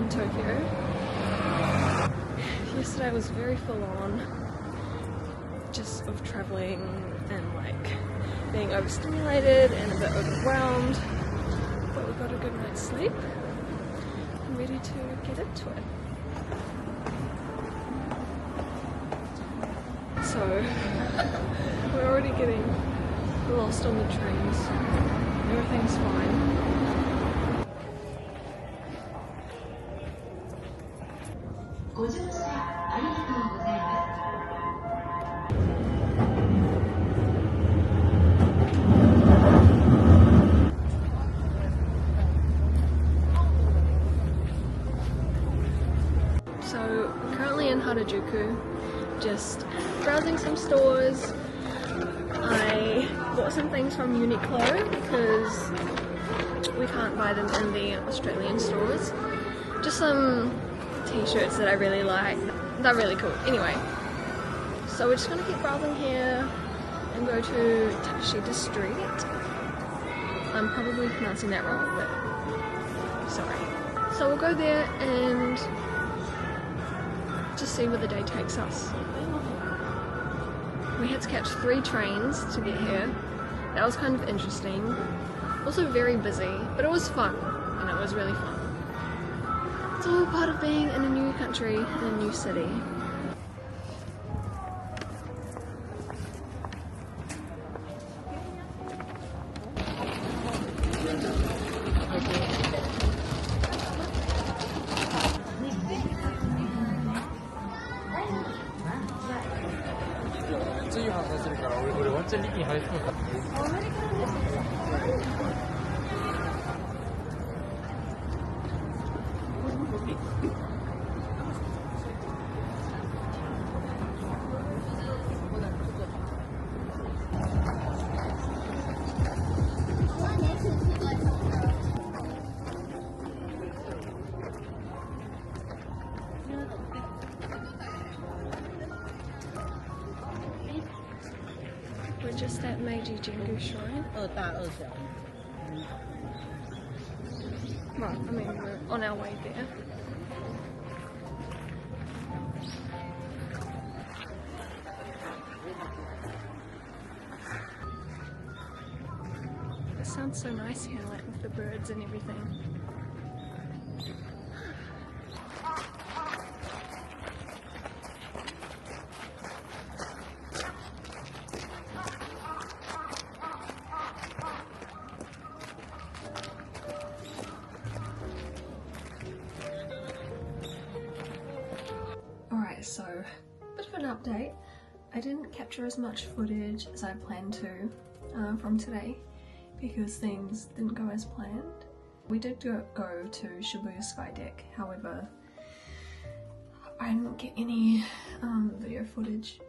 in Tokyo. Yesterday was very full on, just of travelling and like being overstimulated and a bit overwhelmed, but we got a good night's sleep. I'm ready to get into it. So we're already getting lost on the trains. Everything's fine. So we're currently in Harajuku, just browsing some stores. I bought some things from Uniqlo because we can't buy them in the Australian stores. Just some t-shirts that I really like. They're really cool. Anyway, so we're just gonna keep browsing here and go to Takashita Street. I'm probably pronouncing that wrong, but sorry. So we'll go there and just see where the day takes us. We had to catch 3 trains to get here. That was kind of interesting. Also very busy, but it was fun, and it was really fun. It's all part of being in a new country, in a new city. We're just at Meiji Jingu Shrine. Right, I mean we're on our way there. It sounds so nice here, like with the birds and everything. So, bit of an update. I didn't capture as much footage as I planned to from today because things didn't go as planned. We did go to Shibuya Sky Deck, however I didn't get any video footage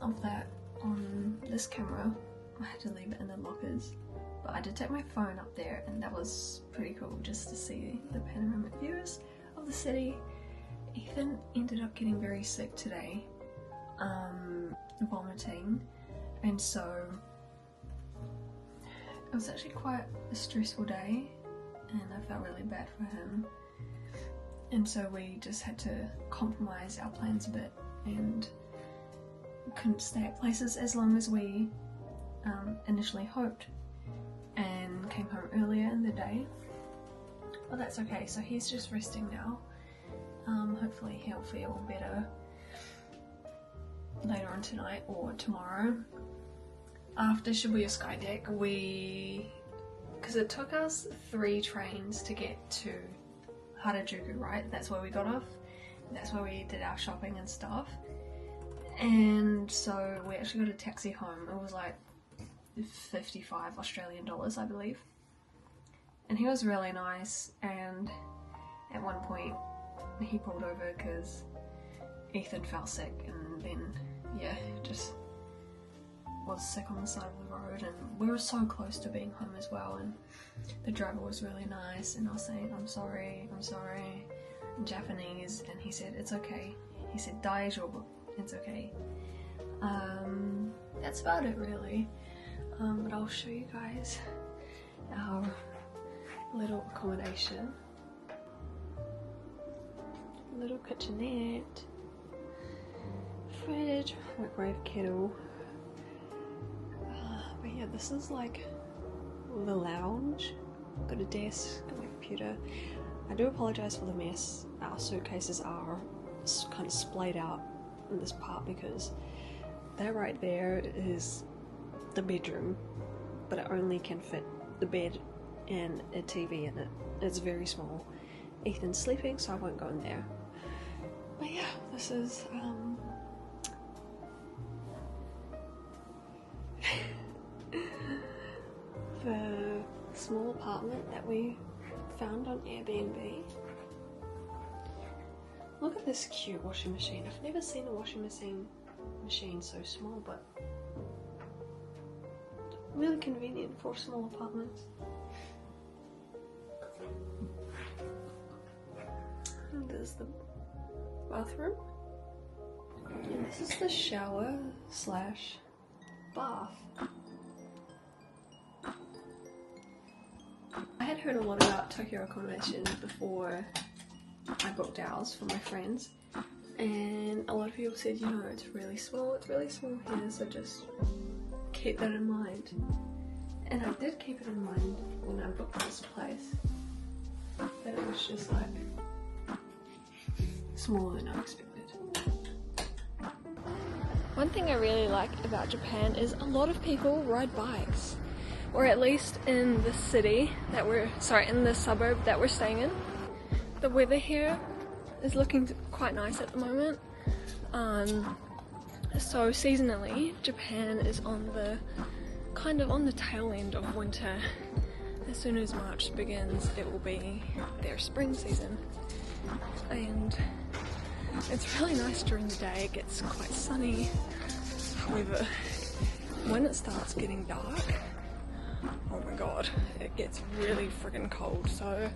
of that on this camera. I had to leave it in the lockers, but I did take my phone up there and that was pretty cool just to see the panoramic views of the city. Ethan ended up getting very sick today, vomiting, and so it was actually quite a stressful day and I felt really bad for him, and so we just had to compromise our plans a bit and couldn't stay at places as long as we initially hoped and came home earlier in the day, but that's okay. So he's just resting now. Hopefully he'll feel better later on tonight or tomorrow. After Shibuya Sky Deck, because it took us 3 trains to get to Harajuku, right? That's where we got off. That's where we did our shopping and stuff. And so we actually got a taxi home. It was like 55 Australian dollars, I believe. And he was really nice, and at one point he pulled over because Ethan felt sick, and then yeah, just was sick on the side of the road, and we were so close to being home as well, and the driver was really nice, and I was saying I'm sorry in Japanese, and he said it's okay. He said daijoubu, it's okay. That's about it really, but I'll show you guys our little accommodation. little kitchenette, fridge, microwave, kettle. But yeah, this is like the lounge. Got a desk, got my computer. I do apologise for the mess. Our suitcases are kind of splayed out in this part because that right there is the bedroom, but it only can fit the bed and a TV in it. It's very small. Ethan's sleeping, so I won't go in there. But yeah, this is the small apartment that we found on Airbnb. Look at this cute washing machine. I've never seen a washing machine so small, but really convenient for small apartments. And there's the bathroom. And this is the shower slash bath. I had heard a lot about Tokyo accommodation before I booked ours for my friends, and a lot of people said, you know, it's really small here, so just keep that in mind. And I did keep it in mind when I booked this place, that it was just like smaller than I expected. One thing I really like about Japan is a lot of people ride bikes, or at least in the city that in the suburb that we're staying in. The weather here is looking quite nice at the moment. So seasonally, Japan is kind of on the tail end of winter. As soon as March begins, it will be their spring season. And it's really nice during the day, it gets quite sunny. However, when it starts getting dark, oh my god, it gets really friggin' cold. So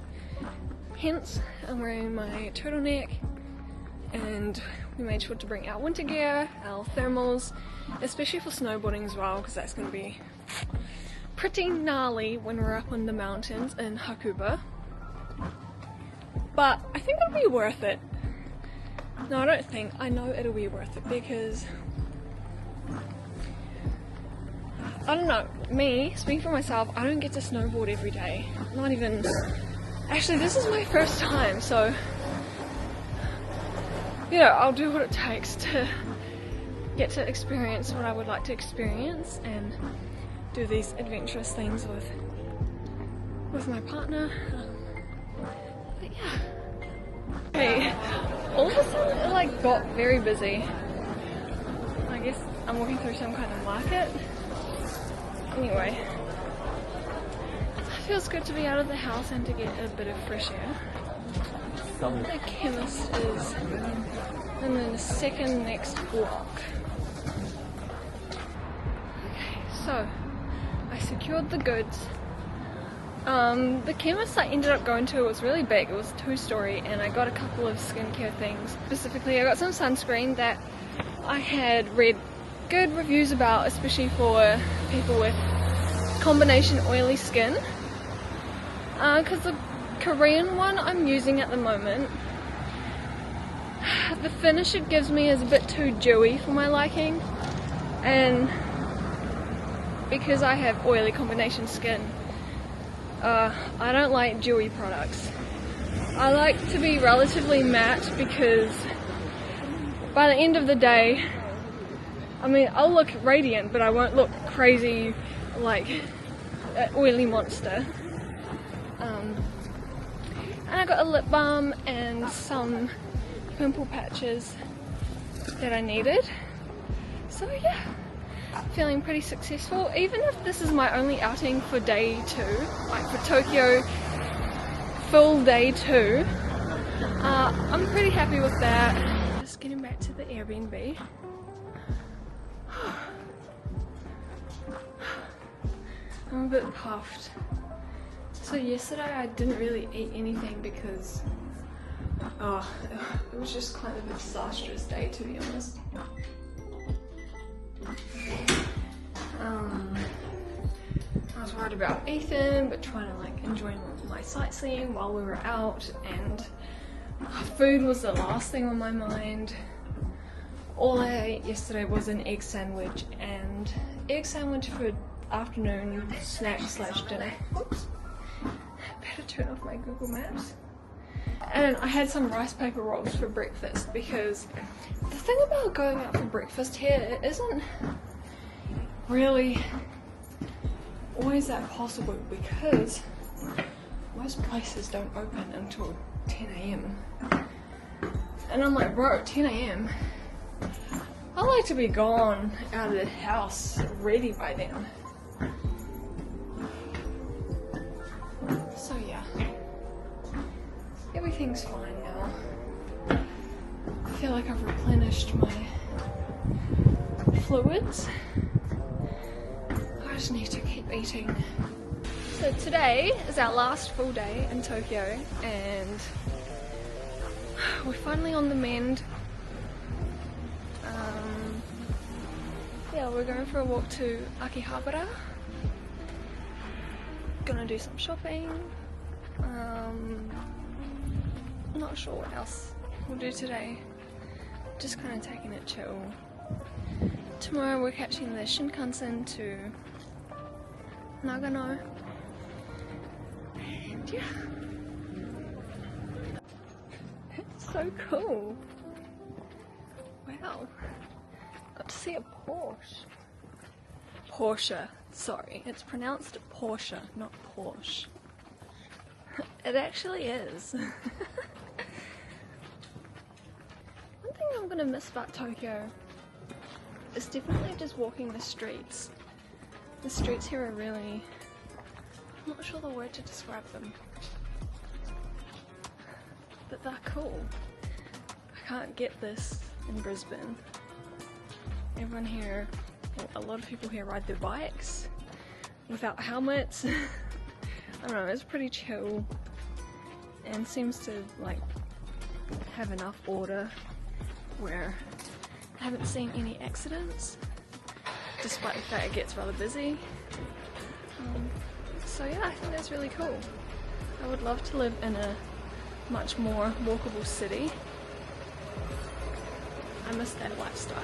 hence I'm wearing my turtleneck, and we made sure to bring our winter gear, our thermals, especially for snowboarding as well, because that's going to be pretty gnarly when we're up on the mountains in Hakuba. But I think it'll be worth it. No, I don't think. I know it'll be worth it because I don't know, me, speaking for myself, I don't get to snowboard every day. Not even... Actually, this is my first time, so... You know, I'll do what it takes to get to experience what I would like to experience and do these adventurous things with my partner. But yeah. Okay, all of a sudden it like got very busy. I guess I'm walking through some kind of market. Anyway, it feels good to be out of the house and to get a bit of fresh air. The chemist is in the second next block. Okay, so I secured the goods. The chemist I ended up going to was really big. It was 2-story, and I got a couple of skincare things. Specifically, I got some sunscreen that I had read good reviews about, especially for people with combination oily skin. Because the Korean one I'm using at the moment, the finish it gives me is a bit too dewy for my liking, and because I have oily combination skin, I don't like dewy products. I like to be relatively matte because by the end of the day, I mean, I'll look radiant, but I won't look crazy like an oily monster. And I got a lip balm and some pimple patches that I needed. So yeah, feeling pretty successful. Even if this is my only outing for day 2, like for Tokyo, full day 2, I'm pretty happy with that. Just getting back to the Airbnb. I'm a bit puffed. So yesterday I didn't really eat anything because it was just kind of a disastrous day, to be honest. I was worried about Ethan, but trying to like enjoy my sightseeing while we were out, and Food was the last thing on my mind. All I ate yesterday was an egg sandwich for afternoon snack / dinner. Oops. Better turn off my Google Maps. And I had some rice paper rolls for breakfast, because the thing about going out for breakfast here, it isn't really always that possible, because most places don't open until 10 AM. And I'm like, bro, 10 AM? I like to be gone out of the house ready by then. So yeah, everything's fine now. I feel like I've replenished my fluids. I just need to keep eating. So today is our last full day in Tokyo, and we're finally on the mend. Yeah, we're going for a walk to Akihabara. Gonna do some shopping. Not sure what else we'll do today. Just kind of taking it chill. Tomorrow we're catching the Shinkansen to Nagano. And yeah. It's so cool. Wow. Got to see a Porsche. Sorry, it's pronounced Porsche, not Porsche. It actually is. One thing I'm gonna miss about Tokyo is definitely just walking the streets. The streets here are really... I'm not sure the word to describe them. But they're cool. I can't get this in Brisbane. Everyone here, a lot of people here ride their bikes without helmets. I don't know, it's pretty chill and seems to like have enough order where I haven't seen any accidents, despite the fact it gets rather busy. So yeah, I think that's really cool. I would love to live in a much more walkable city. I miss that lifestyle.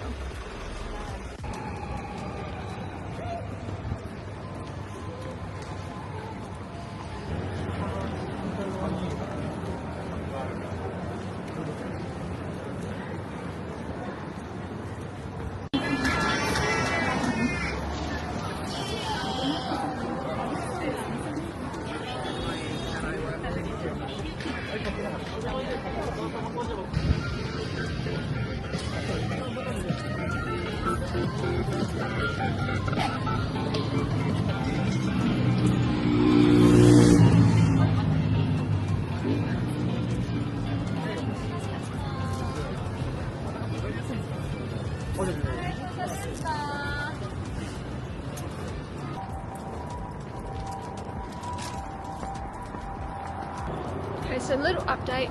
Okay, so a little update.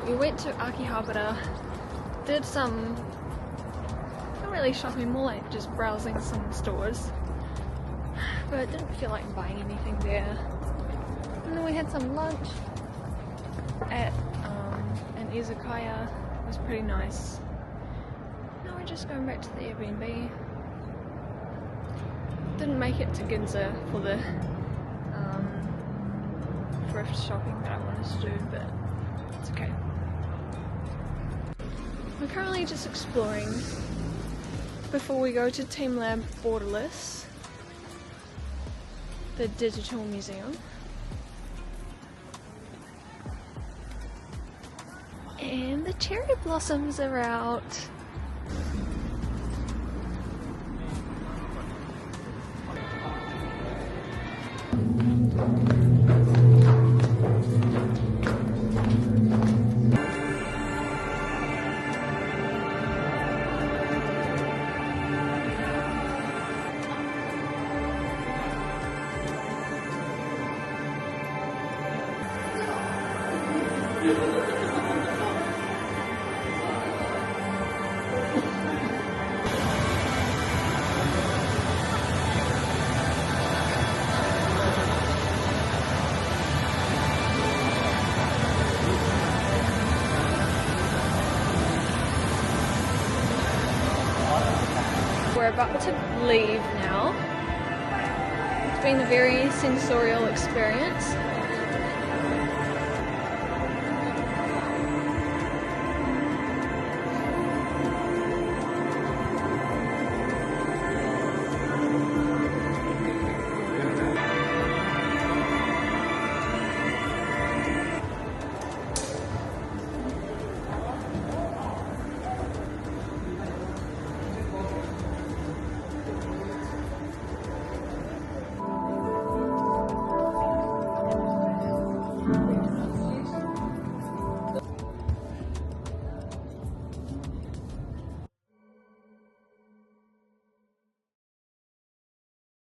We went to Akihabara, did some, not really shopping, more like just browsing some stores, but didn't feel like buying anything there. And then we had some lunch at an izakaya. It was pretty nice. Now we're just going back to the Airbnb. Didn't make it to Ginza for the thrift shopping that I wanted to do, but it's okay. We're currently just exploring before we go to Team Lab Borderless, the digital museum. And the cherry blossoms are out. we're about to leave now. It's been a very sensorial experience.